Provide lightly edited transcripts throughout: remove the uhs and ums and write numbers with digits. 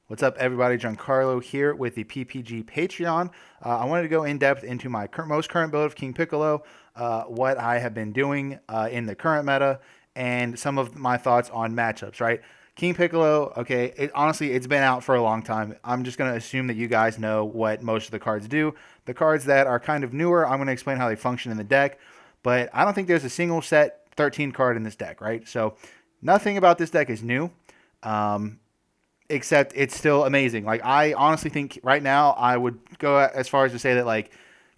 What's up, everybody? Giancarlo here with the PPG Patreon. I wanted to go in depth into my most current build of King Piccolo, what I have been doing in the current meta, and some of my thoughts on matchups. Right, King Piccolo. Okay, honestly, it's been out for a long time. I'm just gonna assume that you guys know what most of the cards do. The cards that are kind of newer, I'm gonna explain how they function in the deck, but I don't think there's a single set 13 card in this deck. Right, so nothing about this deck is new. Um, except it's still amazing. Like, I honestly think right now I would go as far as to say that like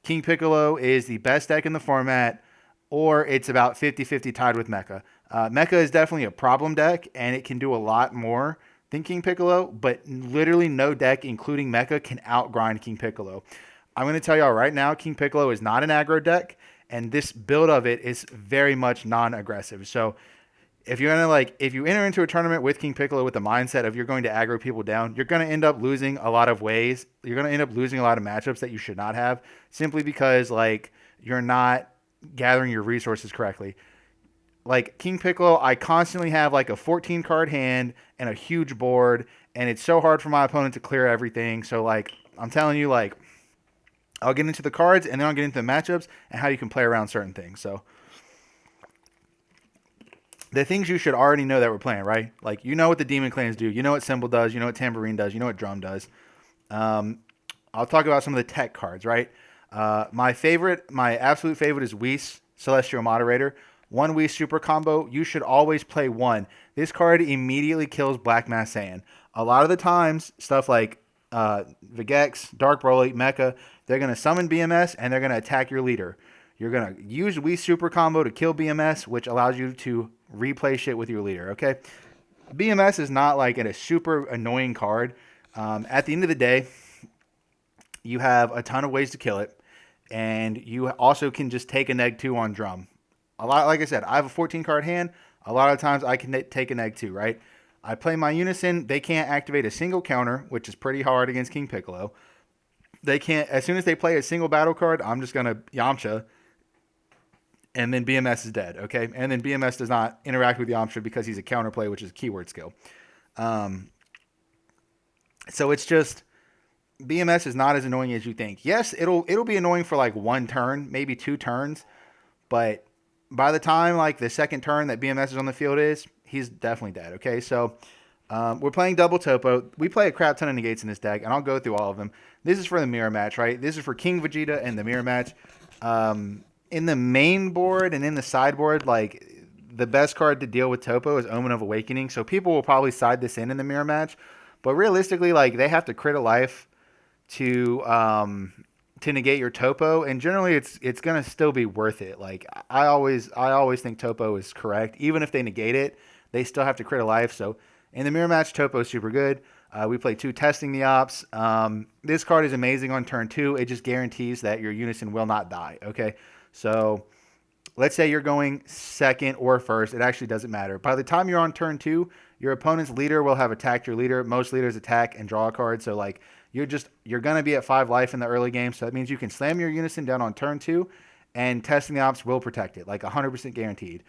King Piccolo is the best deck in the format, or it's about 50-50 tied with Mecha. Mecha is definitely a problem deck, and it can do a lot more than King Piccolo, but literally no deck, including Mecha, can outgrind King Piccolo. I'm going to tell y'all right now, King Piccolo is not an aggro deck, and this build of it is very much non-aggressive. So if you're gonna if you enter into a tournament with King Piccolo with the mindset of you're going to aggro people down, you're gonna end up losing a lot of ways. You're gonna end up losing a lot of matchups that you should not have, simply because you're not gathering your resources correctly. Like King Piccolo, I constantly have like a 14 card hand and a huge board, and it's so hard for my opponent to clear everything. So I'm telling you, I'll get into the cards and then I'll get into the matchups and how you can play around certain things. So the things you should already know that we're playing, right? Like, you know what the Demon Clans do. You know what Symbol does. You know what Tambourine does. You know what Drum does. I'll talk about some of the tech cards, right? My absolute favorite is Whis, Celestial Moderator. One Whis super combo. You should always play one. This card immediately kills Black Mass Saiyan. A lot of the times, stuff like Vegex, Dark Broly, Mecha, they're going to summon BMS and they're going to attack your leader. You're going to use Whis super combo to kill BMS, which allows you to replay shit with your leader, okay? BMS is not like a super annoying card. At the end of the day, you have a ton of ways to kill it, and you also can just take a neg 2 on Drum. Like I said, I have a 14 card hand. A lot of times I can take a neg 2, right? I play my Unison. They can't activate a single counter, which is pretty hard against King Piccolo. They can't, as soon as they play a single battle card, I'm just going to Yamcha, and then BMS is dead, okay? And then BMS does not interact with Yamcha because he's a counterplay, which is a keyword skill. So it's just, BMS is not as annoying as you think. Yes, it'll be annoying for like one turn, maybe 2 turns, but by the time the second turn that BMS is on the field he's definitely dead, okay? So we're playing double topo. We play a crap ton of negates in this deck, and I'll go through all of them. This is for the mirror match, right? This is for King Vegeta and the mirror match. In the main board and in the sideboard, the best card to deal with topo is Omen of Awakening. So people will probably side this in the mirror match, but realistically, they have to crit a life to negate your topo, and generally it's gonna still be worth it. I always think topo is correct, even if they negate it, they still have to crit a life. So in the mirror match, topo is super good. We play 2 testing the ops. This card is amazing on turn 2. It just guarantees that your Unison will not die. Okay. So let's say you're going second or first. It actually doesn't matter. By the time you're on turn 2, your opponent's leader will have attacked your leader. Most leaders attack and draw a card. So you're going to be at 5 life in the early game. So that means you can slam your Unison down on turn 2 and testing the ops will protect it. 100% guaranteed.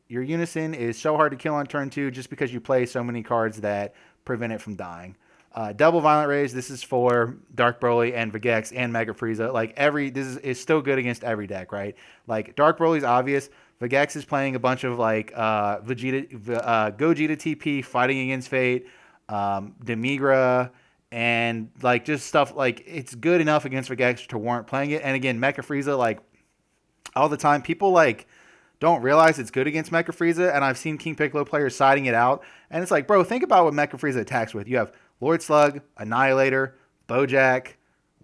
Your Unison is so hard to kill on turn 2 just because you play so many cards that prevent it from dying. Double Violent Rays, this is for Dark Broly and Vegex and Mega Frieza. This is still good against every deck, right? Dark Broly's obvious. Vegex is playing a bunch of Gogeta TP, fighting against Fate, Demigra, and just stuff it's good enough against Vegex to warrant playing it. And again, Mecha Frieza, all the time, people don't realize it's good against Mecha Frieza, and I've seen King Piccolo players siding it out, and it's bro, think about what Mecha Frieza attacks with. You have Lord Slug, Annihilator, Bojack,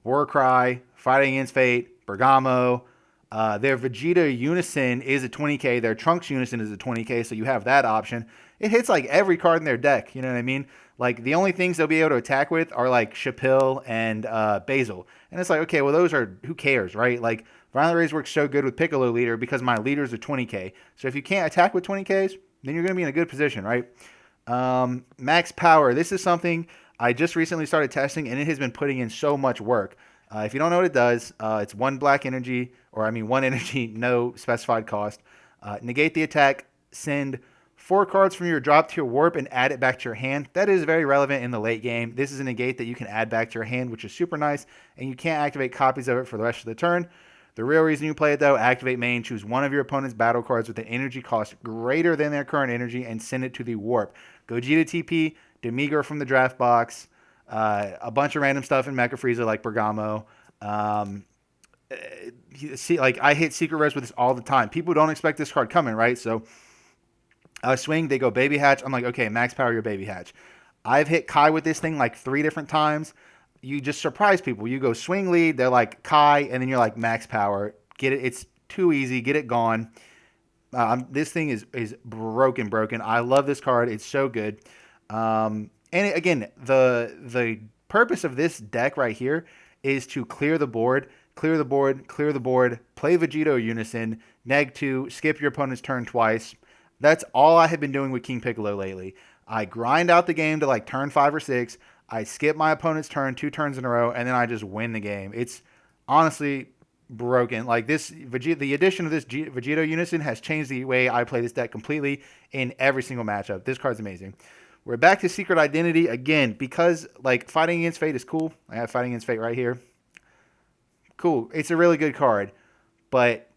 Warcry, Fighting Against Fate, Bergamo. Their Vegeta Unison is a 20k. Their Trunks Unison is a 20k, so you have that option. It hits every card in their deck, you know what I mean? The only things they'll be able to attack with are Chapil and Basil. And it's okay, well, those are, who cares, right? Violent Rays works so good with Piccolo leader because my leaders are 20k. So if you can't attack with 20ks, then you're going to be in a good position, right? Max Power. This is something I just recently started testing, and it has been putting in so much work. If you don't know what it does, it's 1 black energy, 1 energy, no specified cost. Negate the attack, send 4 cards from your drop to your warp and add it back to your hand. That is very relevant in the late game. This is a negate that you can add back to your hand, which is super nice, and you can't activate copies of it for the rest of the turn. The real reason you play it, though, activate main, choose one of your opponent's battle cards with an energy cost greater than their current energy, and send it to the warp. Gogeta TP, Demigra from the draft box, a bunch of random stuff in Mecha Frieza like Bergamo. See, like, I hit Secret Rares with this all the time. People don't expect this card coming, right? So swing, they go Baby Hatch. I'm like, okay, max power your Baby Hatch. I've hit Kai with this thing like 3 different times. You just surprise people. You go swing lead, they're like Kai, and then you're like max power. Get it? It's too easy. Get it gone. This thing is broken. I love this card. It's so good. And again, the purpose of this deck right here is to clear the board, play Vegito Unison, neg 2, skip your opponent's turn twice. That's all I have been doing with King Piccolo lately. I grind out the game to like turn 5 or 6. I skip my opponent's turn 2 turns in a row, and then I just win the game. It's honestly broken. Like the addition of this Vegito Unison has changed the way I play this deck completely in every single matchup. This card's amazing. We're back to Secret Identity again because like Fighting Against Fate is cool. I have Fighting Against Fate right here. Cool. It's a really good card, but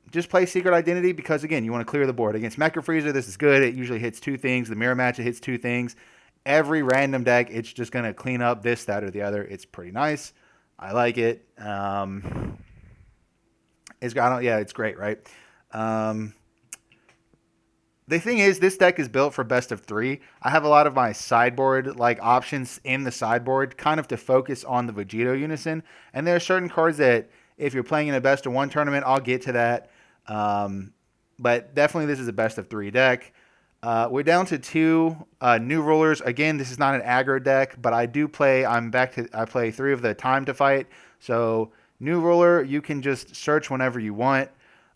just play Secret Identity because, again, you want to clear the board. Against Mecha Frieza, this is good. It usually hits 2 things. The mirror match, it hits 2 things. Every random deck, it's just going to clean up this, that, or the other. It's pretty nice. I like it. It's great, right? The thing is, this deck is built for best of 3. I have a lot of my sideboard like options in the sideboard kind of to focus on the Vegito Unison. And there are certain cards that if you're playing in a best of 1 tournament, I'll get to that. But definitely this is a best of 3 deck. We're down to 2 new rulers. Again, this is not an aggro deck, but I play 3 of the Time to Fight. So new ruler, you can just search whenever you want.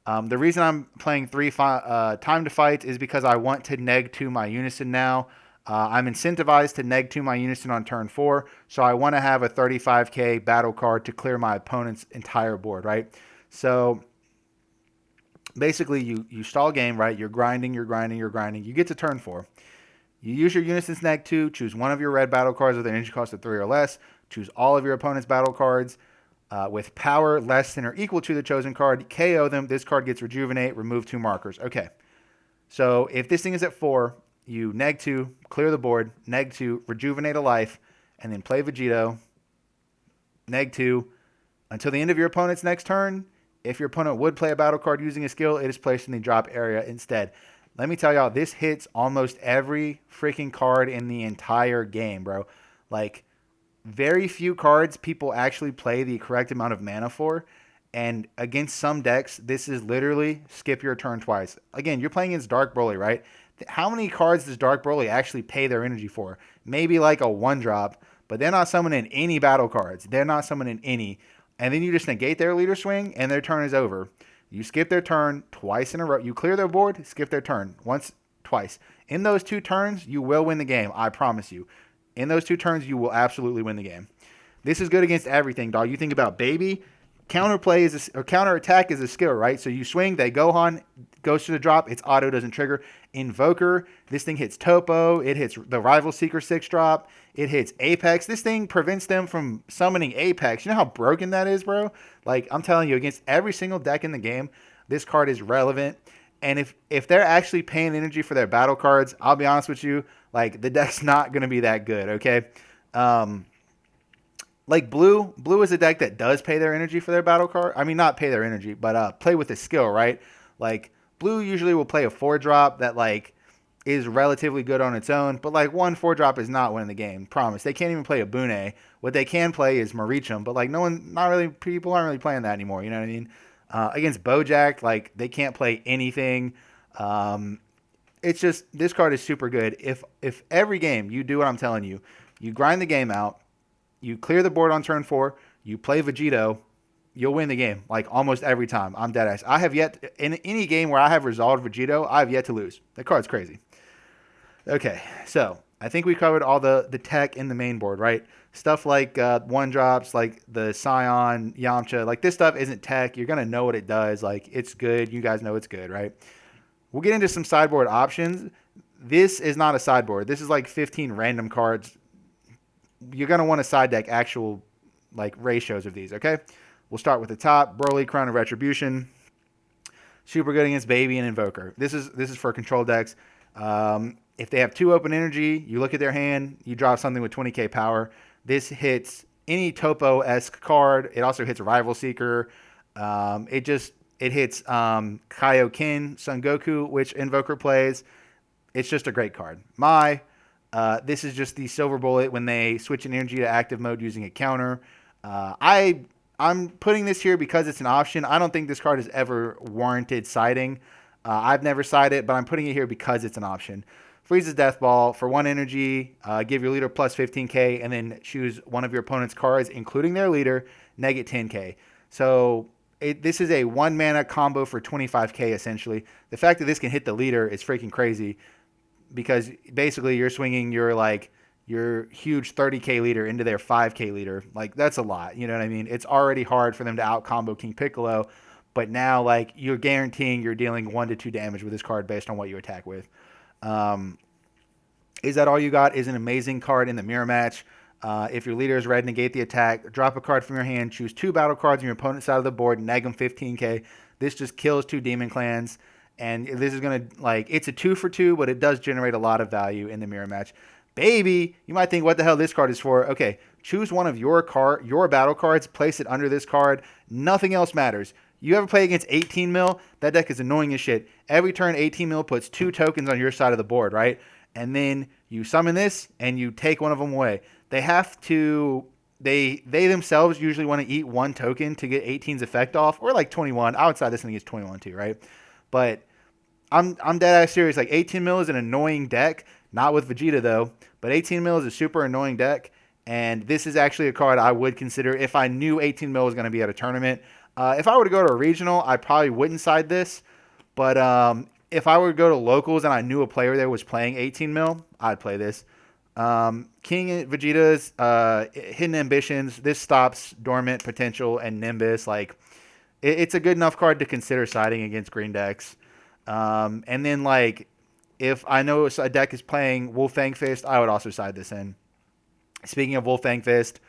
The reason I'm playing 3 Time to Fight is because I want to neg 2 my Unison now. I'm incentivized to neg 2 my Unison on turn 4, so I want to have a 35k battle card to clear my opponent's entire board, right? So basically, you stall game, right? You're grinding. You get to turn 4. You use your Unison's neg 2, choose one of your red battle cards with an energy cost of 3 or less, choose all of your opponent's battle cards with power less than or equal to the chosen card, KO them. This card gets Rejuvenate, remove 2 markers. Okay, so if this thing is at 4, you neg 2, clear the board, neg 2, rejuvenate a life, and then play Vegito, neg 2, until the end of your opponent's next turn. If your opponent would play a battle card using a skill, it is placed in the drop area instead. Let me tell y'all, this hits almost every freaking card in the entire game, bro. Like, very few cards people actually play the correct amount of mana for. And against some decks, this is literally skip your turn twice. Again, you're playing against Dark Broly, right? How many cards does Dark Broly actually pay their energy for? Maybe like a 1-drop, but they're not summoning any battle cards. They're not summoning any. And then you just negate their leader swing, and their turn is over. You skip their turn twice in a row. You clear their board, skip their turn twice. In those 2 turns, you will win the game. I promise you. In those 2 turns, you will absolutely win the game. This is good against everything, dog. You think about Baby. Counterplay or counterattack is a skill, right? So you swing, they Gohan, goes to the drop, its auto doesn't trigger. Invoker, this thing hits Topo, it hits the Rival Seeker 6-drop, it hits Apex. This thing prevents them from summoning Apex. You know how broken that is, bro? Like, I'm telling you, against every single deck in the game, this card is relevant. And if they're actually paying energy for their battle cards, I'll be honest with you, like, the deck's not going to be that good, okay? Like Blue is a deck that does pay their energy for their battle card. I mean, not pay their energy, but play with a skill, right? Like, Blue usually will play a 4-drop that, like, is relatively good on its own, but, like, 1 4-drop is not winning the game. Promise. They can't even play a Bune. What they can play is Marichum, but, like, people aren't really playing that anymore, you know what I mean? Against Bojack, like, they can't play anything. It's just, this card is super good. If every game you do what I'm telling you, you grind the game out, you clear the board on turn 4, you play Vegito, you'll win the game, like, almost every time. I'm deadass. I have yet, in any game where I have resolved Vegito, I have yet to lose. That card's crazy. Okay, so I think we covered all the tech in the main board, right? Stuff like 1-drops, like the Scion, Yamcha, like, this stuff isn't tech. You're going to know what it does. Like, it's good. You guys know it's good, right? We'll get into some sideboard options. this is not a sideboard. This is like 15 random cards. You're going to want to side deck actual like ratios of these, okay? We'll start with the top. Broly, Crown of Retribution. Super good against Baby and Invoker. This is for control decks. If they have 2 open energy, you look at their hand, you drop something with 20k power. This hits any Topo-esque card. It also hits Rival Seeker. It hits Kaioken, Son Goku, which Invoker plays. It's just a great card. This is just the Silver Bullet when they switch an energy to active mode using a counter. I'm putting this here because it's an option. I don't think this card has ever warranted siding. I've never sided it, but I'm putting it here because it's an option. Freezes Death Ball for 1 energy, give your leader plus 15k, and then choose one of your opponent's cards, including their leader, negate 10k. So this is a 1 mana combo for 25k, essentially. The fact that this can hit the leader is freaking crazy because basically you're swinging your huge 30k leader into their 5k leader. Like, that's a lot. You know what I mean? It's already hard for them to out combo King Piccolo, but now like you're guaranteeing you're dealing 1 to 2 damage with this card based on what you attack with. Is that all you got? Is an amazing card in the mirror match. If your leader is red, negate the attack. Drop a card from your hand. Choose 2 battle cards on your opponent's side of the board. Neg them 15k. This just kills 2 demon clans. And this is going to, like, it's a 2 for 2, but it does generate a lot of value in the mirror match. Baby, you might think, what the hell this card is for? Okay, choose one of your battle cards. Place it under this card. Nothing else matters. You ever play against 18 mil? That deck is annoying as shit. Every turn, 18 mil puts 2 tokens on your side of the board, right? And then you summon this, and you take one of them away. They themselves usually want to eat 1 token to get 18's effect off, or like 21. I would side this one against 21 too, right? But I'm dead ass serious. Like, 18 mil is an annoying deck. Not with Vegeta, though. But 18 mil is a super annoying deck. And this is actually a card I would consider if I knew 18 mil was going to be at a tournament. If I were to go to a regional, I probably wouldn't side this. But if I were to go to locals and I knew a player there was playing 18 mil, I'd play this. King Vegeta's Hidden Ambitions. This stops Dormant Potential and Nimbus. Like, it's a good enough card to consider siding against green decks. And then, like, if I know a deck is playing Wolf Fang Fist, I would also side this in. Speaking of Wolf Fang Fist,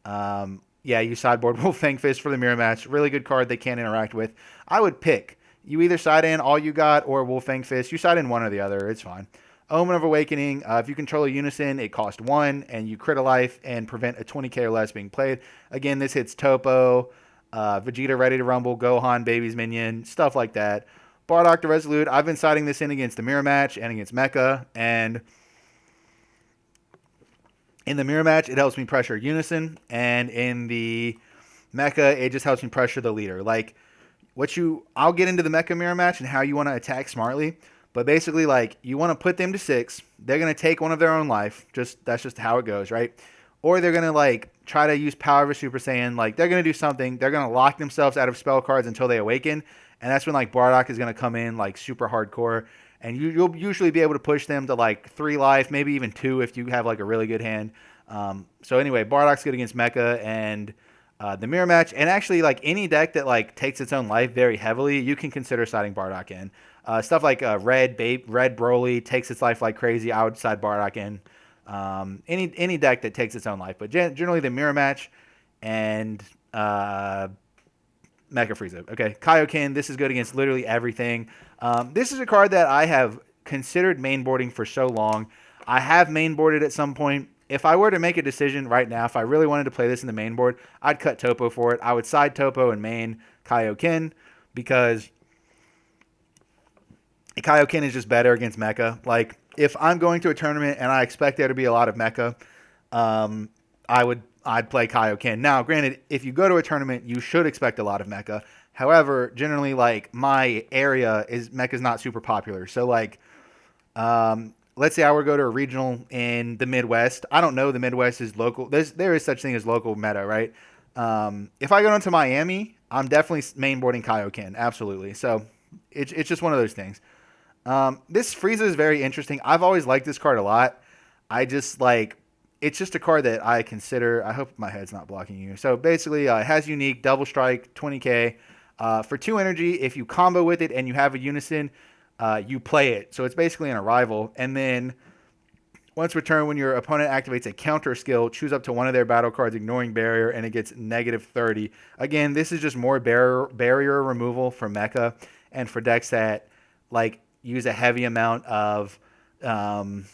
you sideboard Wolf Fang Fist for the mirror match. Really good card they can't interact with. I would pick. You either side in All You Got or Wolf Fang Fist. You side in one or the other. It's fine. Omen of Awakening. If you control a Unison, it costs 1, and you crit a life and prevent a 20k or less being played. Again, this hits Topo, Vegeta Ready to Rumble, Gohan, Baby's Minion, stuff like that. Bardock the Resolute. I've been siding this in against the mirror match and against Mecha, and in the mirror match, it helps me pressure Unison, and in the Mecha, it just helps me pressure the leader. Like, I'll get into the Mecha mirror match and how you want to attack smartly, but basically, like, you want to put them to 6. They're going to take one of their own life. That's just how it goes, right? Or they're going to, like, try to use Power of a Super Saiyan. Like, they're going to do something. They're going to lock themselves out of spell cards until they awaken, and that's when, like, Bardock is going to come in, like, super hardcore, and you'll usually be able to push them to, like, 3 life, maybe even 2 if you have, like, a really good hand. So anyway, Bardock's good against Mecha and the mirror match, and actually, like, any deck that, like, takes its own life very heavily, you can consider siding Bardock in. Stuff like Red Broly takes its life like crazy. I would side Bardock in. Any deck that takes its own life, but generally the mirror match and Mecha Frieza. Okay, Kaioken. This is good against literally everything. This is a card that I have considered mainboarding for so long. I have mainboarded at some point. If I were to make a decision right now, if I really wanted to play this in the main board, I'd cut Topo for it. I would side Topo and main Kaioken because Kaioken is just better against Mecha. Like, if I'm going to a tournament and I expect there to be a lot of Mecha, I'd play Kaioken. Now, granted, if you go to a tournament, you should expect a lot of Mecha. However, generally, like, my area Mecha's not super popular. So, like, let's say I were to go to a regional in the Midwest. I don't know the Midwest is local. There is such thing as local meta, right? If I go down to Miami, I'm definitely mainboarding Kaioken. Absolutely. So it's just one of those things. This Frieza is very interesting. I've always liked this card a lot. It's just a card that I consider. I hope my head's not blocking you. So basically, it has unique, double strike, 20k. For 2 energy, if you combo with it and you have a Unison, you play it. So it's basically an arrival. And then once returned, when your opponent activates a counter skill, choose up to one of their battle cards, ignoring barrier, and it gets -30. Again, this is just more barrier removal for mecha and for decks that like use a heavy amount um,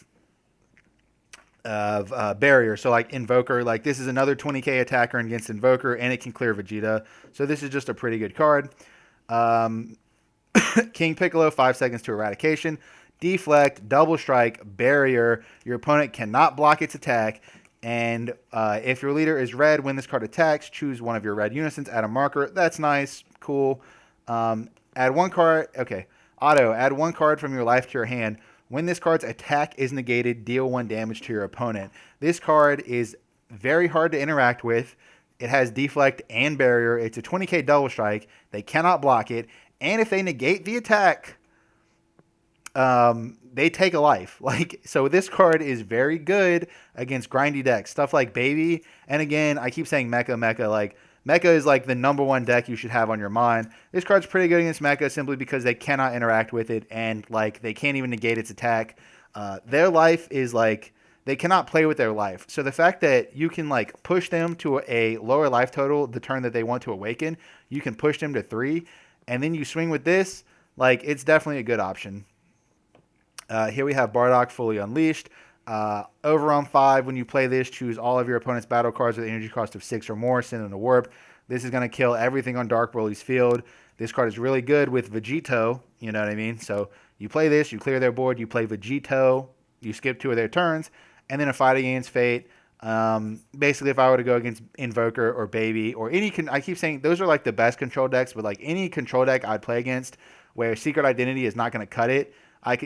of barrier. So like Invoker, like this is another 20k attacker against Invoker, and it can clear Vegeta. So this is just a pretty good card. King Piccolo, 5 seconds to eradication. Deflect, double strike, barrier. Your opponent cannot block its attack. And if your leader is red, when this card attacks, choose one of your red unisons, add a marker. That's nice, cool. Add one card. Okay. Auto, add one card from your life to your hand. When this card's attack is negated, deal 1 damage to your opponent. This card is very hard to interact with. It has deflect and barrier. It's a 20k double strike. They cannot block it. And if they negate the attack, they take a life. Like, so this card is very good against grindy decks, stuff like Baby. And again, I keep saying Mecha. Like, Mecha is like the #1 deck you should have on your mind. This card's pretty good against Mecha simply because they cannot interact with it, and like they can't even negate its attack. Their life is like they cannot play with their life. So the fact that you can like push them to a lower life total the turn that they want to awaken, you can push them to 3, and then you swing with this. Like, it's definitely a good option. Here we have Bardock fully unleashed. Over on 5, when you play this, choose all of your opponent's battle cards with an energy cost of 6 or more, send them to warp. This is going to kill everything on Dark Broly's field. This card is really good with Vegito, you know what I mean? So you play this, you clear their board, you play Vegito, you skip 2 of their turns, and then a fight against Fate. Basically, if I were to go against Invoker or Baby or any, I keep saying those are like the best control decks, but like any control deck I'd play against where Secret Identity is not going to cut it,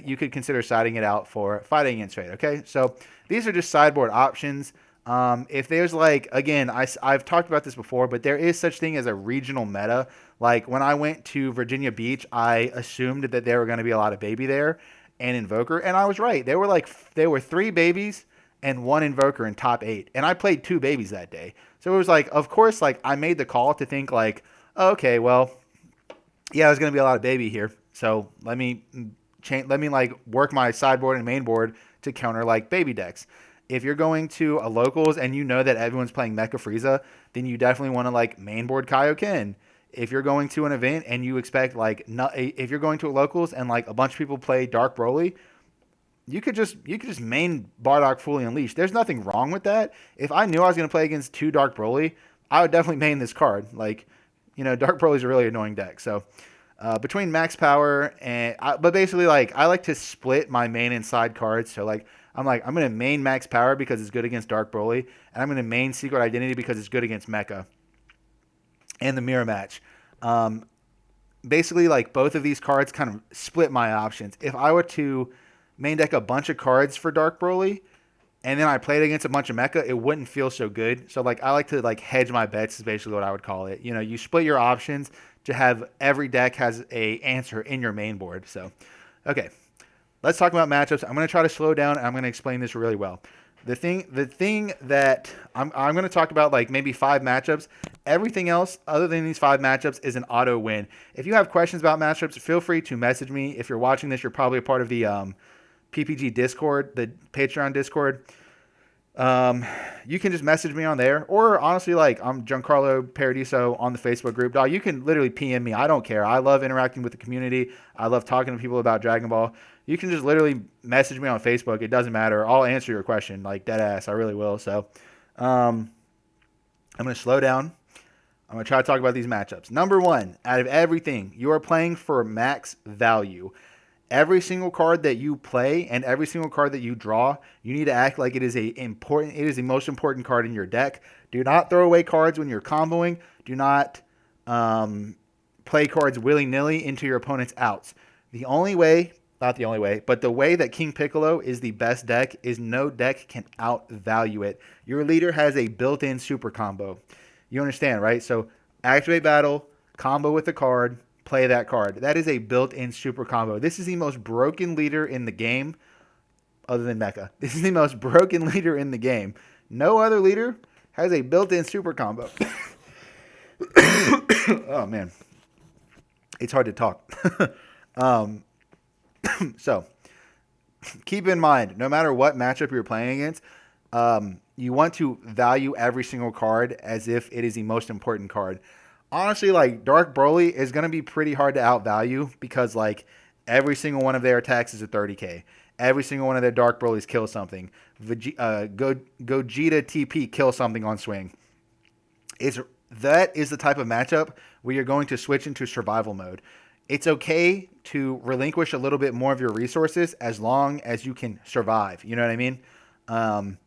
you could consider siding it out for fighting against Fate. Okay, so these are just sideboard options. If there's like, again, I've talked about this before, but there is such thing as a regional meta. Like when I went to Virginia Beach, I assumed that there were going to be a lot of Baby there and Invoker, and I was right. There were 3 Babies and 1 Invoker in top 8, and I played 2 Babies that day. So it was like, of course, like I made the call to think like, oh, okay, well, yeah, there's going to be a lot of Baby here, so let me like work my sideboard and main board to counter like Baby decks. If you're going to a locals and you know that everyone's playing Mecha Frieza, then you definitely want to like main board Kaioken. If you're going to an event and you expect like if you're going to a locals and like a bunch of people play Dark Broly, you could just main Bardock fully unleashed. There's nothing wrong with that. If I knew I was going to play against 2 Dark Broly, I would definitely main this card. Like, you know, Dark Broly's a really annoying deck. So between max power but basically like I like to split my main and side cards. So like I'm going to main max power because it's good against Dark Broly, and I'm going to main Secret Identity because it's good against Mecha and the mirror match. Basically like both of these cards kind of split my options. If I were to main deck a bunch of cards for Dark Broly and then I played against a bunch of Mecha, it wouldn't feel so good. So like I like to like hedge my bets is basically what I would call it. You know, you split your options to have every deck has a answer in your main board. So, okay, let's talk about matchups. I'm going to try to slow down, and I'm going to explain this really well. The thing that I'm going to talk about like maybe 5 matchups. Everything else other than these 5 matchups is an auto win. If you have questions about matchups, feel free to message me. If you're watching this, you're probably a part of the PPG Discord, the Patreon Discord. You can just message me on there, or honestly, like I'm Giancarlo Paradiso on the Facebook group. Dog, you can literally PM me. I don't care. I love interacting with the community. I love talking to people about Dragon Ball. You can just literally message me on Facebook. It doesn't matter. I'll answer your question, like dead ass. I really will. So, I'm gonna slow down. I'm gonna try to talk about these matchups. Number 1, out of everything, you are playing for max value. Every single card that you play and every single card that you draw, you need to act like it is the most important card in your deck. Do not throw away cards when you're comboing. Do not play cards willy-nilly into your opponent's outs. The only way, not the only way, but the way that King Piccolo is the best deck is no deck can outvalue it. Your leader has a built-in super combo. You understand, right? So activate battle, combo with the card, play that card. That is a built-in super combo. This is the most broken leader in the game other than Mecha. This is the most broken leader in the game. No other leader has a built-in super combo. Oh, man. It's hard to talk. So keep in mind, no matter what matchup you're playing against, you want to value every single card as if it is the most important card. Honestly, like Dark Broly is going to be pretty hard to outvalue because like every single one of their attacks is a 30k. Every single one of their Dark Broly's kill something. Gogeta TP kill something on swing. That is the type of matchup where you're going to switch into survival mode. It's okay to relinquish a little bit more of your resources as long as you can survive. You know what I mean? Um,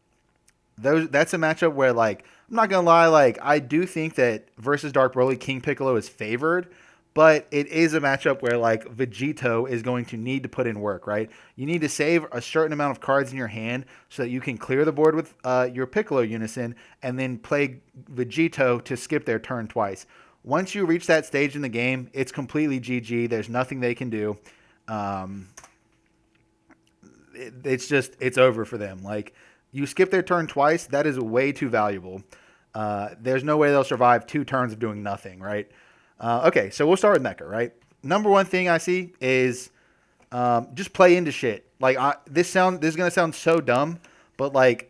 that's a matchup where like I'm not gonna lie, like I do think that versus Dark Broly, King Piccolo is favored, but it is a matchup where like Vegito is going to need to put in work, right? You need to save a certain amount of cards in your hand so that you can clear the board with your Piccolo unison and then play Vegito to skip their turn twice. Once you reach that stage in the game, it's completely GG. There's nothing they can do. Um, it's over for them. Like you skip their turn twice, that is way too valuable. There's no way they'll survive 2 turns of doing nothing, right? Okay, so we'll start with Mecha, right? Number one thing I see is just play into shit. Like this is gonna sound so dumb, but like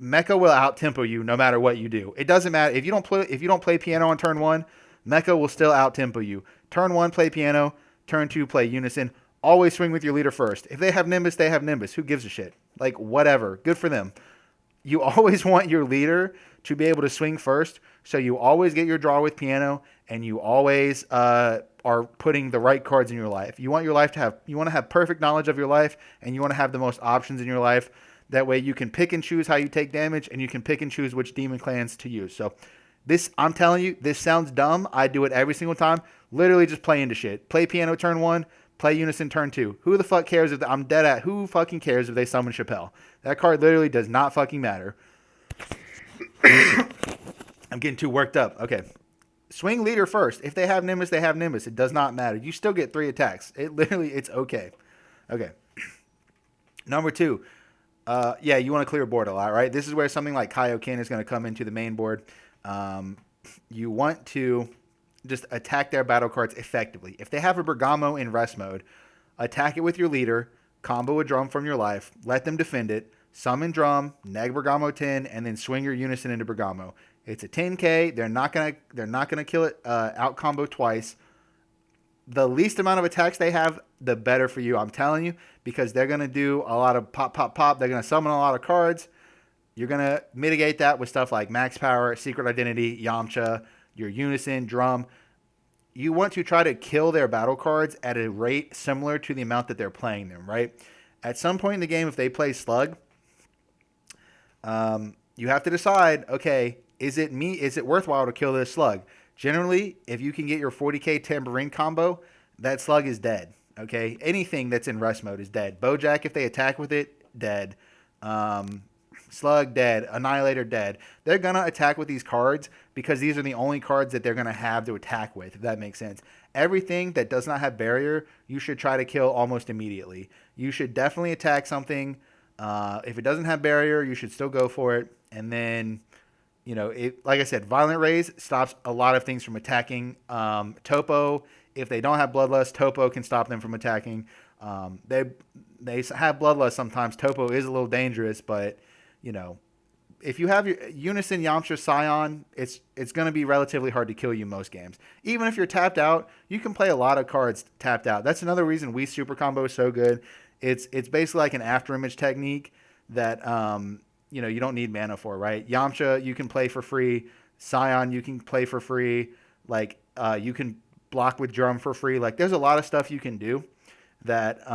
Mecha will out tempo you no matter what you do. It doesn't matter if you don't play piano on turn 1, Mecha will still out tempo you. Turn 1 play piano, turn 2 play unison. Always swing with your leader first. If they have Nimbus, they have Nimbus. Who gives a shit? Like whatever. Good for them. You always want your leader to be able to swing first, so you always get your draw with piano, and you always are putting the right cards in your life. You want to have perfect knowledge of your life, and you want to have the most options in your life. That way you can pick and choose how you take damage, and you can pick and choose which demon clans to use. So I'm telling you, this sounds dumb. I do it every single time. Literally just play into shit. Play piano turn 1, play unison turn 2. Who the fuck cares I'm dead at? Who fucking cares if they summon Chappelle? That card literally does not fucking matter. I'm getting too worked up. Okay. Swing leader first. If they have Nimbus, they have Nimbus. It does not matter. You still get 3 attacks. It's okay. Okay. Number 2. You want to clear board a lot, right? This is where something like Kaioken is going to come into the main board. You want to just attack their battle cards effectively. If they have a Bergamo in rest mode, attack it with your leader, combo a drum from your life, let them defend it, summon drum, neg Bergamo 10, and then swing your unison into Bergamo. It's a 10k. They're not gonna kill it out combo twice. The least amount of attacks they have, the better for you. I'm telling you, because they're gonna do a lot of pop, pop, pop. They're gonna summon a lot of cards. You're gonna mitigate that with stuff like Max Power, Secret Identity, Yamcha, your unison, drum. You want to try to kill their battle cards at a rate similar to the amount that they're playing them, right? At some point in the game, if they play Slug, you have to decide, okay, is it worthwhile to kill this Slug? Generally, if you can get your 40k Tambourine combo, that Slug is dead, okay? Anything that's in rest mode is dead. Bojack, if they attack with it, dead. Slug, dead. Annihilator, dead. They're going to attack with these cards because these are the only cards that they're going to have to attack with, if that makes sense. Everything that does not have barrier, you should try to kill almost immediately. You should definitely attack something. If it doesn't have barrier, you should still go for it. And then, like I said, Violent Rays stops a lot of things from attacking. Topo, if they don't have Bloodlust, Topo can stop them from attacking. They have Bloodlust sometimes. Topo is a little dangerous, but if you have your Unison, Yamcha, Scion, it's going to be relatively hard to kill you most games. Even if you're tapped out, you can play a lot of cards tapped out. That's another reason we super combo is so good. It's basically like an after image technique that you don't need mana for, right? Yamcha you can play for free. Scion you can play for free. Like you can block with drum for free. Like there's a lot of stuff you can do that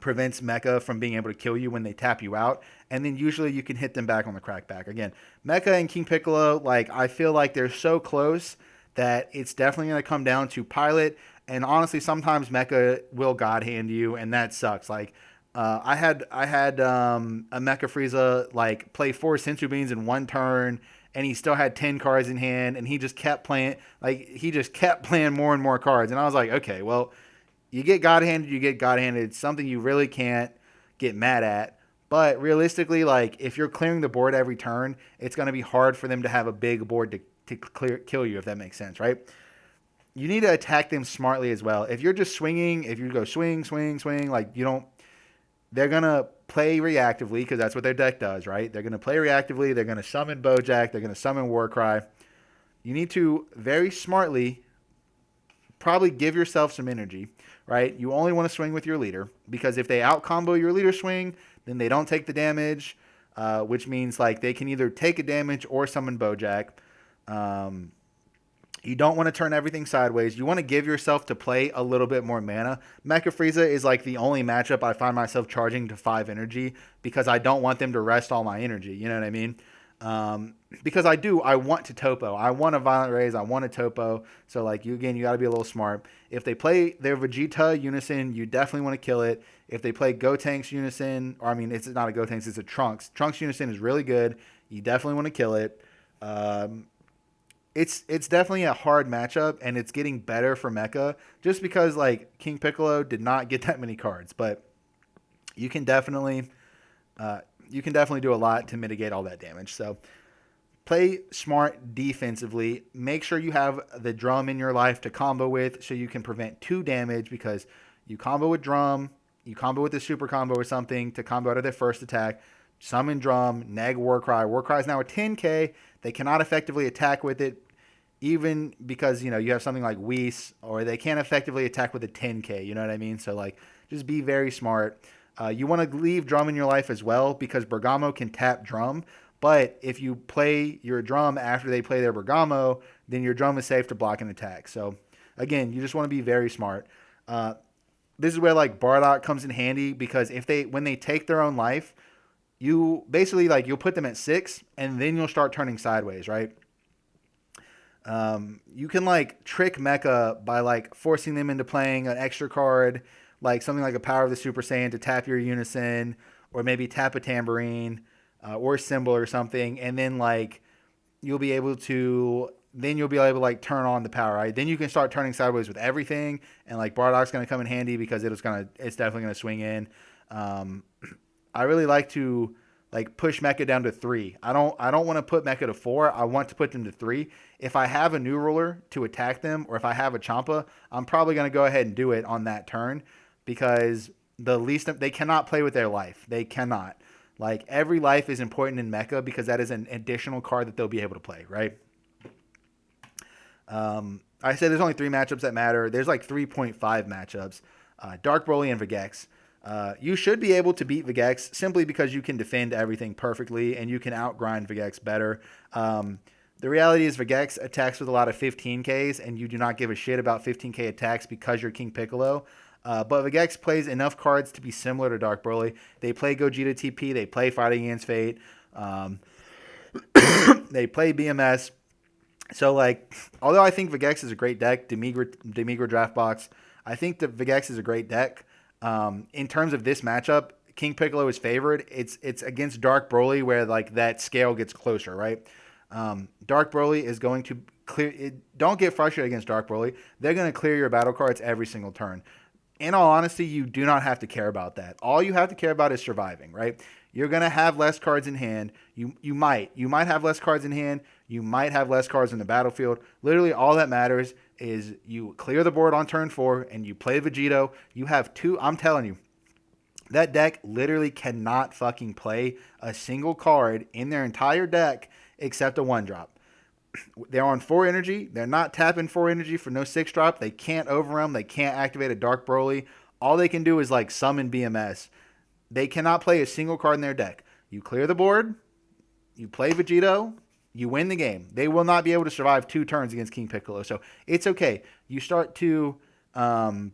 prevents Mecha from being able to kill you when they tap you out. And then usually you can hit them back on the crackback. Again, Mecha and King Piccolo, like I feel like they're so close that it's definitely going to come down to pilot. And honestly, sometimes Mecha will God hand you, and that sucks. Like I had a Mecha Frieza like play 4 Sensu Beans in one turn, and he still had 10 cards in hand, and he just kept playing more and more cards. And I was like, okay, well, you get God handed. It's something you really can't get mad at. But realistically, like if you're clearing the board every turn, it's going to be hard for them to have a big board to kill you, if that makes sense, right? you need to attack them smartly as well. If you're just swinging, if you go swing, swing, swing, like you don't, they're going to play reactively because that's what their deck does, right? They're going to play reactively. They're going to summon Bojack. They're going to summon Warcry. You need to very smartly probably give yourself some energy, right? You only want to swing with your leader because if they out combo your leader swing, then they don't take the damage, which means like they can either take a damage or summon Bojack. You don't want to turn everything sideways. You want to give yourself to play a little bit more mana. Mecha Frieza is like the only matchup I find myself charging to 5 energy because I don't want them to rest all my energy. You know what I mean? Because I want to topo. I want a Violent Raise. I want a topo. So like you got to be a little smart. If they play their Vegeta Unison, you definitely want to kill it. If they play Gotenks Unison, or I mean, it's not a Gotenks, it's a Trunks. Trunks Unison is really good. You definitely want to kill it. It's definitely a hard matchup, and it's getting better for Mecha just because like King Piccolo did not get that many cards, but you can definitely do a lot to mitigate all that damage. So play smart defensively. Make sure you have the drum in your life to combo with so you can prevent 2 damage because you combo with drum, you combo with the super combo or something to combo out of their first attack. Summon drum, neg Warcry. Warcry is now a 10k. They cannot effectively attack with it even because, you have something like Whis, or they can't effectively attack with a 10k. You know what I mean? So like just be very smart. You want to leave drum in your life as well because Bergamo can tap drum. But if you play your drum after they play their Bergamo, then your drum is safe to block an attack. So again, you just want to be very smart. This is where like Bardock comes in handy because when they take their own life, you basically like you'll put them at 6 and then you'll start turning sideways, right? You can like trick Mecha by like forcing them into playing an extra card, like something like a Power of the Super Saiyan to tap your Unison, or maybe tap a Tambourine, or Symbol or something, and then like you'll be able to like turn on the power, right? Then you can start turning sideways with everything, and like Bardock's gonna come in handy because it's definitely gonna swing in. I really like to like push Mecha down to 3. I don't want to put Mecha to 4. I want to put them to 3. If I have a new ruler to attack them, or if I have a Champa, I'm probably going to go ahead and do it on that turn because they cannot play with their life. They cannot. Like every life is important in Mecha because that is an additional card that they'll be able to play, right? I said there's only 3 matchups that matter. There's like 3.5 matchups. Dark Broly and Vegex. You should be able to beat Vegex simply because you can defend everything perfectly and you can outgrind Vegex better. The reality is Vegex attacks with a lot of 15Ks and you do not give a shit about 15K attacks because you're King Piccolo. But Vegex plays enough cards to be similar to Dark Broly. They play Gogeta TP. They play Fighting Against Fate. They play BMS. So, like, although I think Vegex is a great deck, Demigra Draft Box, I think that Vegex is a great deck. In terms of this matchup, King Piccolo is favored. It's against Dark Broly where like that scale gets closer, right? Dark Broly is going to clear it. Don't get frustrated against Dark Broly. They're going to clear your battle cards every single turn. In all honesty, you do not have to care about that. All you have to care about is surviving, right? You're going to have less cards in hand. You might have less cards in hand. You might have less cards in the battlefield. Literally all that matters is you clear the board on turn 4 and you play Vegito. You have 2. I'm telling you, that deck literally cannot fucking play a single card in their entire deck except a 1-drop. They're on 4 energy. They're not tapping 4 energy for no 6-drop. They can't overwhelm. They can't activate a Dark Broly. All they can do is like summon BMS. They cannot play a single card in their deck. You clear the board. You play Vegito. You win the game. They will not be able to survive 2 turns against King Piccolo. So it's okay. You start to lose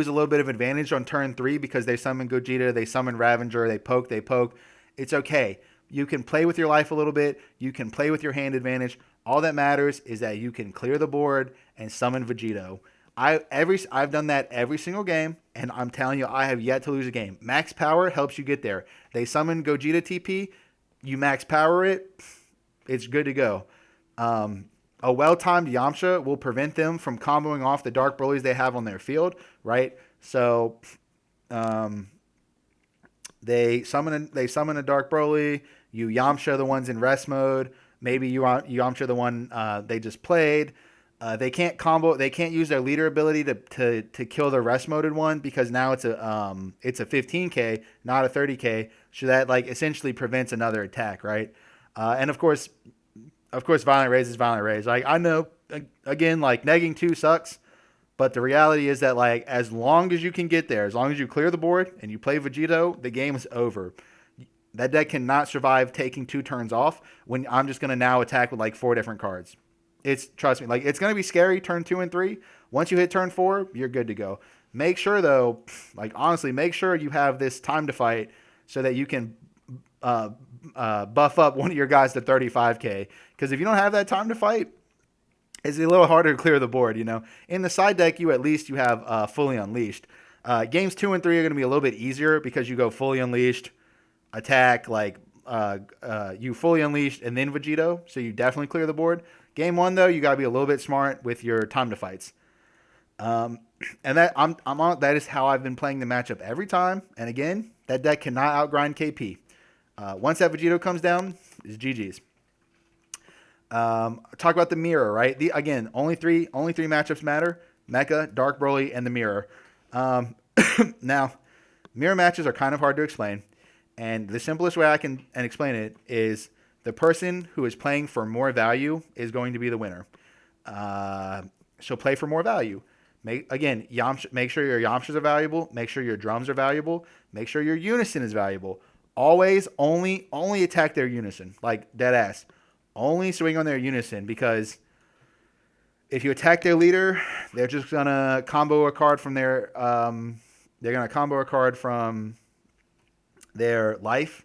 a little bit of advantage on turn 3 because they summon Gogeta, they summon Ravager, they poke. It's okay. You can play with your life a little bit. You can play with your hand advantage. All that matters is that you can clear the board and summon Vegito. I've done that every single game, and I'm telling you, I have yet to lose a game. Max power helps you get there. They summon Gogeta TP. You max power it, it's good to go. A well-timed Yamcha will prevent them from comboing off the Dark Brolies they have on their field, right? So they summon a Dark Broly. You Yamcha the ones in rest mode. Maybe you Yamcha the one they just played. They can't combo. They can't use their leader ability to kill the rest moded one because now it's a 15k, not a 30k. So that like essentially prevents another attack, right? And of course, violent raise is violent raise. Like I know, again, like negging two sucks, but the reality is that like as long as you can get there, as long as you clear the board and you play Vegito, the game is over. That deck cannot survive taking 2 turns off when I'm just gonna now attack with like 4 different cards. It's trust me, like it's gonna be scary turn 2 and 3. Once you hit turn 4, you're good to go. Make sure though, like honestly, make sure you have this time to fight so that you can uh, buff up one of your guys to 35k. Because if you don't have that time to fight, it's a little harder to clear the board. You know, in the side deck, you at least you have fully unleashed. Games 2 and 3 are going to be a little bit easier because you go fully unleashed, attack like you fully unleashed and then Vegito, so you definitely clear the board. Game 1 though, you got to be a little bit smart with your time to fights. And that I'm on. That is how I've been playing the matchup every time. And again, that deck cannot outgrind KP. Once that Vegito comes down, is GG's. Talk about the mirror, right? Again, only three matchups matter: Mecha, Dark Broly, and the mirror. Now, mirror matches are kind of hard to explain, and the simplest way I can explain it is the person who is playing for more value is going to be the winner. So play for more value. Make sure your Yamchas are valuable. Make sure your drums are valuable. Make sure your Unison is valuable. Always only attack their Unison, like dead ass. Only swing on their Unison, because if you attack their leader, they're just gonna combo a card from their life,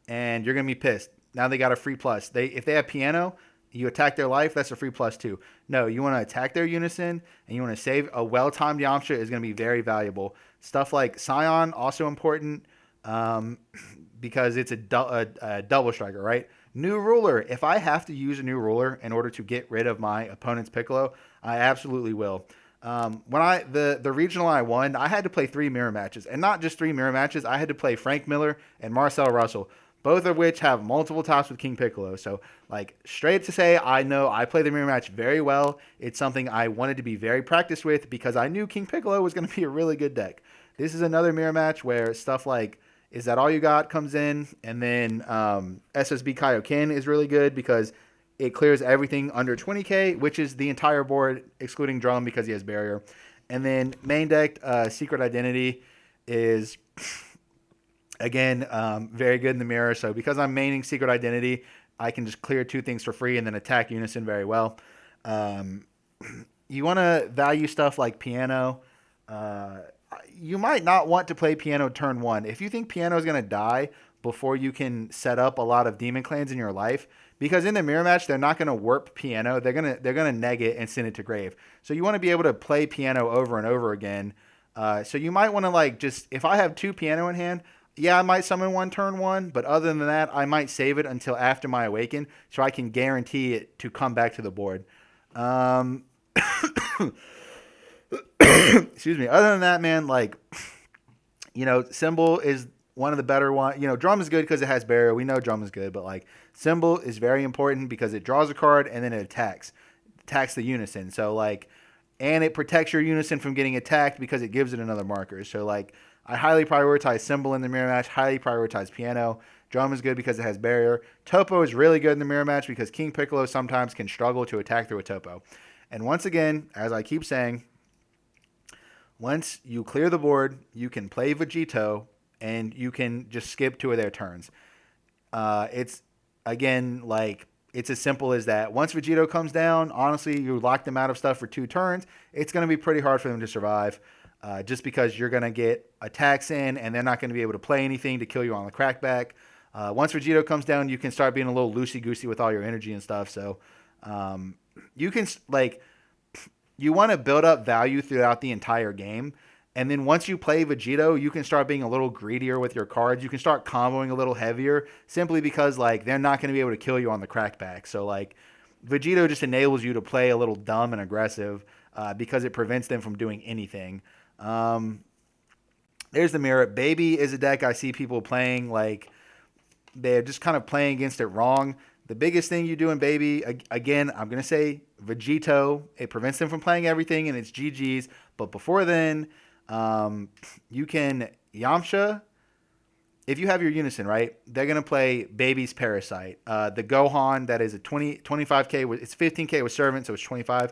and you're gonna be pissed. Now they got a free plus. If they have piano, you attack their life, that's a free plus too. No, you want to attack their Unison, and you want to save a well-timed Yamcha is going to be very valuable. Stuff like Scion, also important, because it's a double striker, right? New ruler. If I have to use a new ruler in order to get rid of my opponent's Piccolo, I absolutely will. When the regional I won, I had to play 3 mirror matches, and not just 3 mirror matches. I had to play Frank Miller and Marcel Russell, both of which have multiple tops with King Piccolo. So, like, straight to say, I know I play the mirror match very well. It's something I wanted to be very practiced with because I knew King Piccolo was going to be a really good deck. This is another mirror match where stuff like Is That All You Got comes in, and then SSB Kaioken is really good because it clears everything under 20k, which is the entire board, excluding Drum because he has Barrier. And then main deck, Secret Identity is... Again, very good in the mirror. So because I'm maining Secret Identity, I can just clear 2 things for free and then attack Unison very well. You want to value stuff like Piano. You might not want to play Piano turn 1. If you think Piano is going to die before you can set up a lot of Demon Clans in your life, because in the mirror match, they're not going to warp Piano. They're gonna neg it and send it to grave. So you want to be able to play Piano over and over again. So you might want to like just, if I have 2 Piano in hand, yeah, I might summon one turn 1, but other than that, I might save it until after my Awaken so I can guarantee it to come back to the board. Excuse me. Other than that, man, like, Symbol is one of the better ones. Drum is good because it has Barrier. We know Drum is good, but, like, Symbol is very important because it draws a card and then it attacks the Unison. So, like, and it protects your Unison from getting attacked because it gives it another marker. So, like, I highly prioritize Symbol in the mirror match, highly prioritize Piano. Drum is good because it has Barrier. Topo is really good in the mirror match because King Piccolo sometimes can struggle to attack through a Topo. And once again, as I keep saying, once you clear the board, you can play Vegito and you can just skip 2 of their turns. It's, again, like, it's as simple as that. Once Vegito comes down, honestly, you lock them out of stuff for 2 turns. It's going to be pretty hard for them to survive. Just because you're going to get attacks in and they're not going to be able to play anything to kill you on the crackback. Once Vegito comes down, you can start being a little loosey-goosey with all your energy and stuff. So you can, like, you want to build up value throughout the entire game. And then once you play Vegito, you can start being a little greedier with your cards. You can start comboing a little heavier simply because, like, they're not going to be able to kill you on the crackback. So, like, Vegito just enables you to play a little dumb and aggressive because it prevents them from doing anything. There's the mirror. Baby is a deck I see people playing like they're just kind of playing against it wrong. The biggest thing you do in Baby, again, I'm going to say Vegito. It prevents them from playing everything, and it's GG's. But before then, you can Yamcha. If you have your Unison, right, they're going to play Baby's Parasite. The Gohan, that is a 25k, it's 15k with Servant, so it's 25.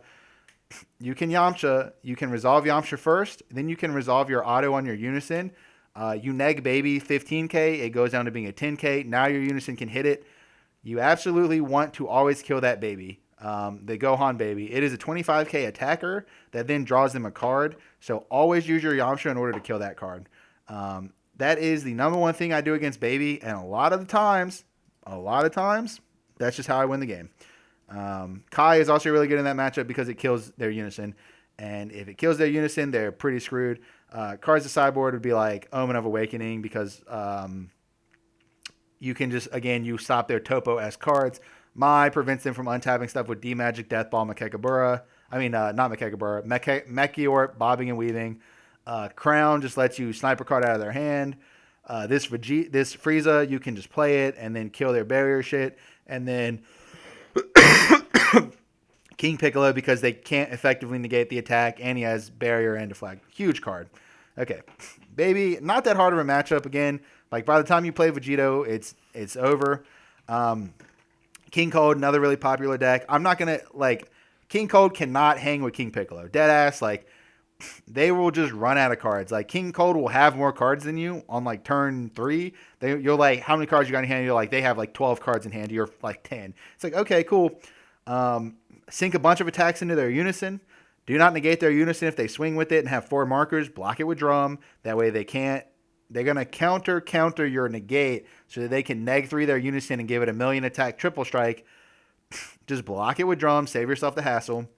You can Yamcha. You can resolve Yamcha first. Then you can resolve your auto on your Unison. You neg Baby 15k. It goes down to being a 10k. Now your Unison can hit it. You absolutely want to always kill that Baby, the Gohan Baby. It is a 25k attacker that then draws them a card. So always use your Yamcha in order to kill that card. That is the number one thing I do against Baby, and a lot of times, that's just how I win the game. Kai is also really good in that matchup because it kills their Unison, and if it kills their Unison, they're pretty screwed. Cards to sideboard would be like Omen of Awakening because you can just, again, you stop their Topo-esque cards. Mai prevents them from untapping stuff with D-Magic, Death Ball, Mekekabura. Not Mekekabura, Mechiorp, Bobbing and Weaving. Crown just lets you sniper card out of their hand. This Frieza, you can just play it and then kill their barrier shit. And then King Piccolo, because they can't effectively negate the attack, and he has barrier and deflect. Huge card. Okay. Baby, not that hard of a matchup again. Like, by the time you play Vegito, it's over. King Cold, another really popular deck. I'm not going to, like, King Cold cannot hang with King Piccolo. Deadass, like, they will just run out of cards. Like, King Cold will have more cards than you on, like, turn 3. You're like, how many cards you got in hand? You're like, they have, like, 12 cards in hand. You're, like, 10. It's like, okay, cool. Sink a bunch of attacks into their Unison. Do not negate their Unison if they swing with it and have 4 markers. Block it with Drum. That way they can't. They're going to counter your negate so that they can neg 3 their Unison and give it a million attack triple strike. Just block it with Drum. Save yourself the hassle.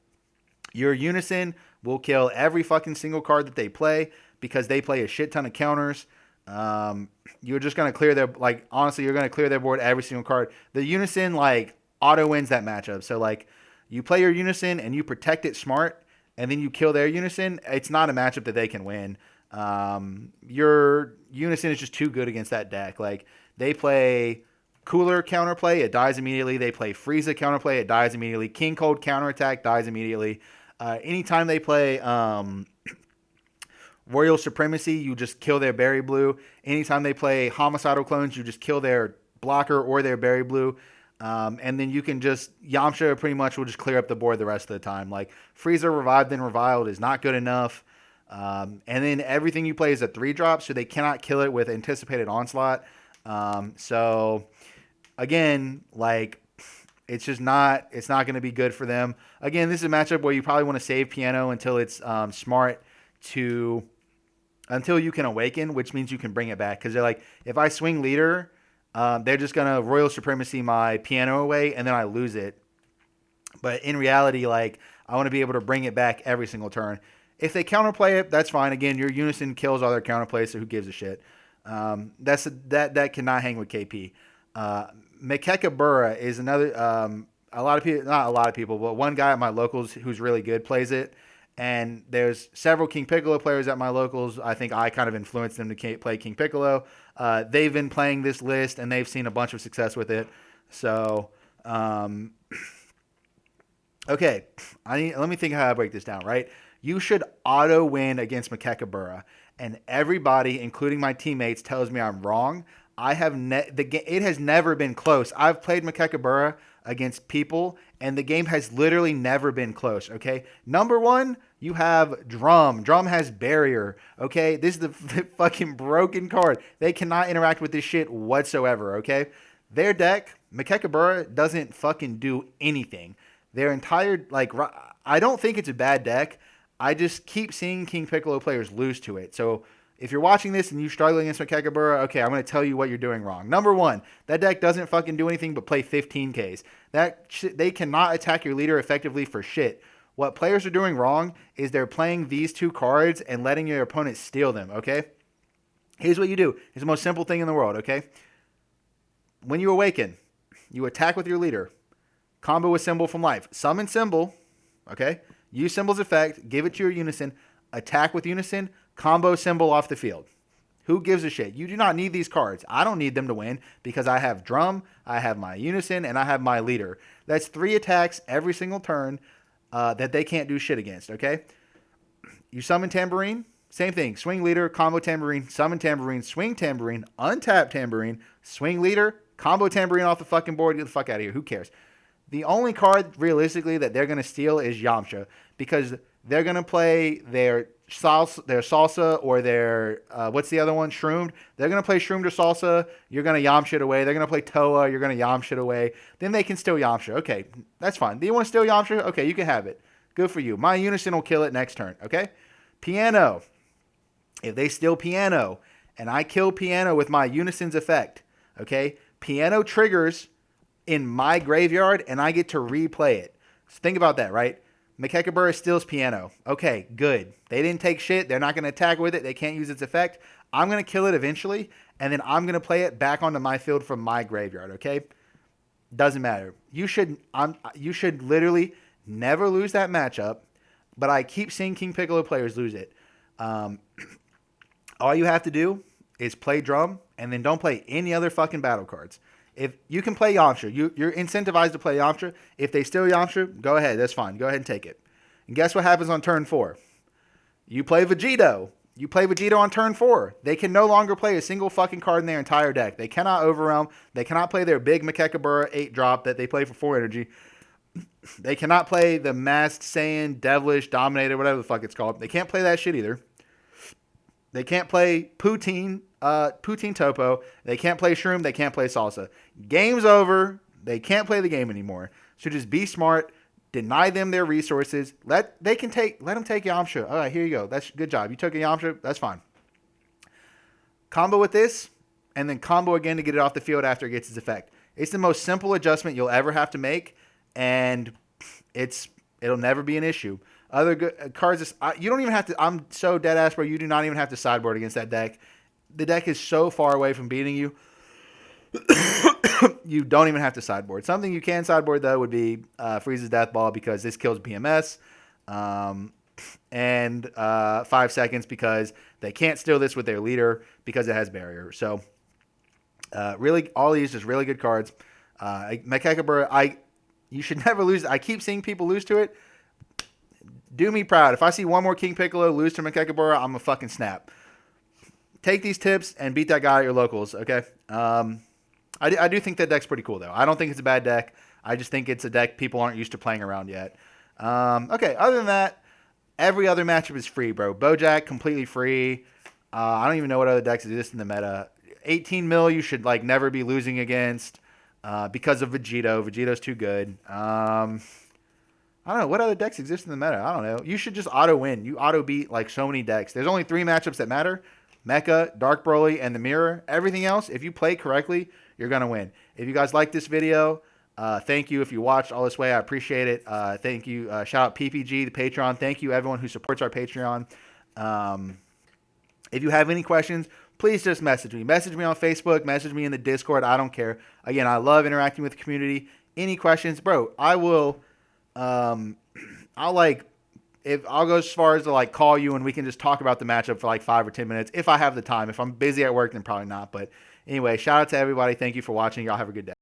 Your Unison will kill every fucking single card that they play because they play a shit ton of counters. You're just going to clear their, like, honestly, you're going to clear their board every single card. The Unison, like, auto wins that matchup. So, like, you play your Unison and you protect it smart and then you kill their Unison. It's not a matchup that they can win. Your Unison is just too good against that deck. Like, they play Cooler counterplay, it dies immediately. They play Frieza counterplay, it dies immediately. King Cold counterattack dies immediately. Anytime they play Royal Supremacy, you just kill their Berry Blue. Anytime they play Homicidal Clones, you just kill their blocker or their Berry Blue. And then you can just, Yamcha pretty much will just clear up the board the rest of the time. Like, Frieza Revived and Reviled is not good enough. And then everything you play is a 3-drop, so they cannot kill it with Anticipated Onslaught. So, again, like, it's just not, it's not going to be good for them. Again, this is a matchup where you probably want to save Piano until it's smart to, until you can awaken, which means you can bring it back. Because they're like, if I swing leader, they're just going to Royal Supremacy my Piano away, and then I lose it. But in reality, like, I want to be able to bring it back every single turn. If they counterplay it, that's fine. Again, your Unison kills all their counterplays, so who gives a shit? That cannot hang with KP. Mekekabura is another, a lot of people, not a lot of people, but one guy at my locals who's really good plays it. And there's several King Piccolo players at my locals. I think I kind of influenced them to play King Piccolo. They've been playing this list and they've seen a bunch of success with it. So, okay, let me think how I break this down, right? You should auto win against Mekekabura. And everybody, including my teammates, tells me I'm wrong. It has never been close. I've played Mekekabura against people, and the game has literally never been close, okay? Number one, you have Drum. Drum has Barrier, okay? This is the fucking broken card. They cannot interact with this shit whatsoever, okay? Their deck, Mekekabura, doesn't fucking do anything. Their entire, like, I don't think it's a bad deck. I just keep seeing King Piccolo players lose to it. So if you're watching this and you're struggling against Mekekabura, okay, I'm going to tell you what you're doing wrong. Number one, that deck doesn't fucking do anything but play 15Ks. They cannot attack your leader effectively for shit. What players are doing wrong is they're playing these 2 cards and letting your opponent steal them, okay? Here's what you do. It's the most simple thing in the world, okay? When you awaken, you attack with your leader. Combo with Symbol from Life. Summon Symbol, okay? Use Symbol's effect, give it to your Unison, attack with Unison, combo Symbol off the field. Who gives a shit? You do not need these cards. I don't need them to win because I have Drum, I have my Unison, and I have my Leader. That's 3 attacks every single turn that they can't do shit against, okay? You summon Tambourine, same thing. Swing Leader, combo Tambourine, summon Tambourine, swing Tambourine, untap Tambourine, swing Leader, combo Tambourine off the fucking board, get the fuck out of here. Who cares? The only card, realistically, that they're going to steal is Yamcha because they're going to play their salsa or their, what's the other one? Shroomed. They're going to play Shroomed or salsa. You're going to Yamcha it away. They're going to play Toa. You're going to Yamcha it away. Then they can steal Yamcha. Okay, that's fine. Do you want to steal Yamcha? Okay, you can have it. Good for you. My Unison will kill it next turn, okay? Piano. If they steal Piano and I kill Piano with my Unison's effect, okay? Piano triggers in my graveyard, and I get to replay it. So think about that, right? Makekabura steals Piano. Okay, good. They didn't take shit. They're not going to attack with it. They can't use its effect. I'm going to kill it eventually, and then I'm going to play it back onto my field from my graveyard, okay? Doesn't matter. You should literally never lose that matchup, but I keep seeing King Piccolo players lose it. All you have to do is play Drum, and then don't play any other fucking battle cards. If you can play Yamcha, you're incentivized to play Yamcha. If they steal Yamcha, go ahead. That's fine. Go ahead and take it. And guess what happens on turn 4? You play Vegito. You play Vegito on turn 4. They can no longer play a single fucking card in their entire deck. They cannot Overwhelm. They cannot play their big Makekabura 8-drop that they play for 4 energy. They cannot play the Masked Saiyan, Devilish, Dominator, whatever the fuck it's called. They can't play that shit either. They can't play Poutine Topo. They can't play Shroom. They can't play Salsa. Game's over. They can't play the game anymore. So just be smart. Deny them their resources. Let them take Yamcha. All right, here you go. That's good job. You took a Yamcha. That's fine. Combo with this, and then combo again to get it off the field after it gets its effect. It's the most simple adjustment you'll ever have to make, and it'll never be an issue. Other good cards, you don't even have to. I'm so dead ass, bro. You do not even have to sideboard against that deck. The deck is so far away from beating you. You don't even have to sideboard. Something you can sideboard, though, would be Frieza's Death Ball because this kills BMS. And 5 seconds because they can't steal this with their leader because it has barrier. So, really, all these just really good cards. Makekabura, you should never lose. I keep seeing people lose to it. Do me proud. If I see one more King Piccolo lose to Makekabura, I'm a fucking snap. Take these tips and beat that guy at your locals, okay? I do think that deck's pretty cool, though. I don't think it's a bad deck. I just think it's a deck people aren't used to playing around yet. Okay, other than that, every other matchup is free, bro. Bojack, completely free. I don't even know what other decks exist in the meta. 18 mil you should like never be losing against because of Vegito. Vegito's too good. I don't know. What other decks exist in the meta? I don't know. You should just auto-win. You auto-beat like so many decks. There's only 3 matchups that matter. Mecha, Dark Broly, and the Mirror. Everything else, if you play correctly, you're going to win. If you guys like this video, thank you. If you watched all this way, I appreciate it. Thank you. Shout out PPG, the Patreon. Thank you, everyone who supports our Patreon. If you have any questions, please just message me. Message me on Facebook. Message me in the Discord. I don't care. Again, I love interacting with the community. Any questions? Bro, I will... I'll go as far as to like call you and we can just talk about the matchup for like 5 or 10 minutes if I have the time. If I'm busy at work, then probably not. But anyway, shout out to everybody. Thank you for watching. Y'all have a good day.